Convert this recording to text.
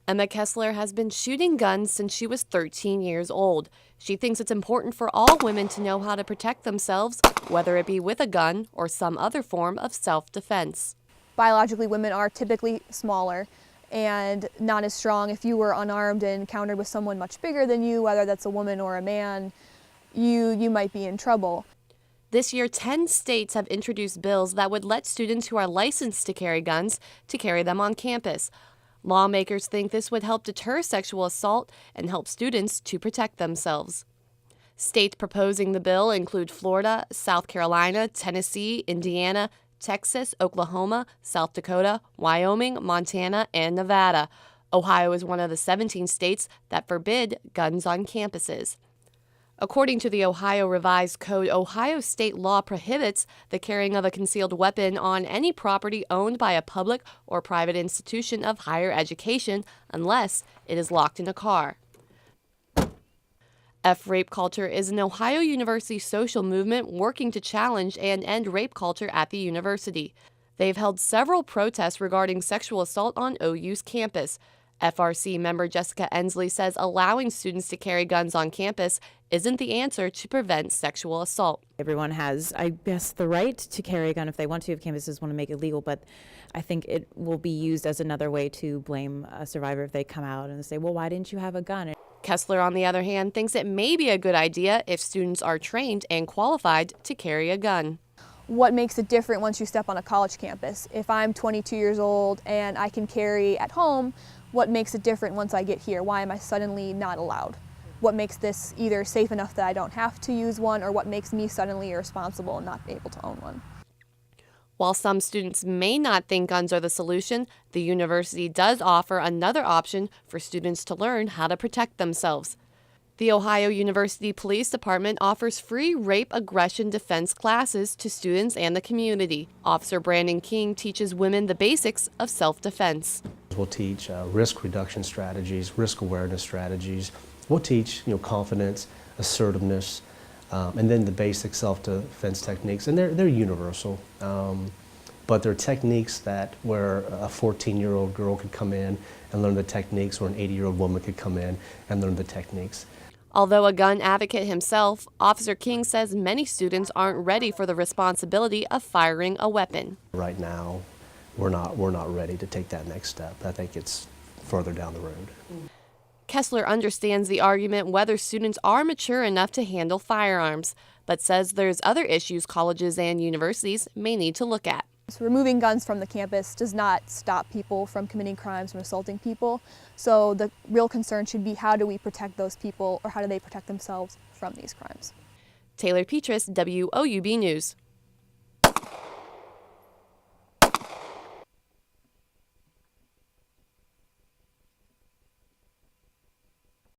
Emma Kessler has been shooting guns since she was 13 years old. She thinks it's important for all women to know how to protect themselves, whether it be with a gun or some other form of self-defense. Biologically, women are typically smaller and not as strong. If you were unarmed and encountered with someone much bigger than you, whether that's a woman or a man, you might be in trouble. This year, 10 states have introduced bills that would let students who are licensed to carry guns to carry them on campus. Lawmakers think this would help deter sexual assault and help students to protect themselves. States proposing the bill include Florida, South Carolina, Tennessee, Indiana, Texas, Oklahoma, South Dakota, Wyoming, Montana, and Nevada. Ohio is one of the 17 states that forbid guns on campuses. According to the Ohio Revised Code, Ohio state law prohibits the carrying of a concealed weapon on any property owned by a public or private institution of higher education unless it is locked in a car. F-Rape Culture is an Ohio University social movement working to challenge and end rape culture at the university. They've held several protests regarding sexual assault on OU's campus. FRC member Jessica Ensley says allowing students to carry guns on campus isn't the answer to prevent sexual assault. Everyone has, I guess, the right to carry a gun if they want to, if campuses want to make it legal, but I think it will be used as another way to blame a survivor if they come out and say, well, why didn't you have a gun? Kessler, on the other hand, thinks it may be a good idea if students are trained and qualified to carry a gun. What makes it different once you step on a college campus? If I'm 22 years old and I can carry at home, what makes it different once I get here? Why am I suddenly not allowed? What makes this either safe enough that I don't have to use one, or what makes me suddenly irresponsible and not be able to own one? While some students may not think guns are the solution, the university does offer another option for students to learn how to protect themselves. The Ohio University Police Department offers free rape aggression defense classes to students and the community. Officer Brandon King teaches women the basics of self-defense. We'll teach risk reduction strategies, risk awareness strategies. We'll teach confidence, assertiveness, and then the basic self-defense techniques. And they're universal, but they're techniques that where a 14-year-old girl could come in and learn the techniques, or an 80-year-old woman could come in and learn the techniques. Although a gun advocate himself, Officer King says many students aren't ready for the responsibility of firing a weapon. Right now, we're not ready to take that next step. I think it's further down the road. Kessler understands the argument whether students are mature enough to handle firearms, but says there's other issues colleges and universities may need to look at. So removing guns from the campus does not stop people from committing crimes and assaulting people. So the real concern should be, how do we protect those people, or how do they protect themselves from these crimes? Taylor Petras, WOUB News.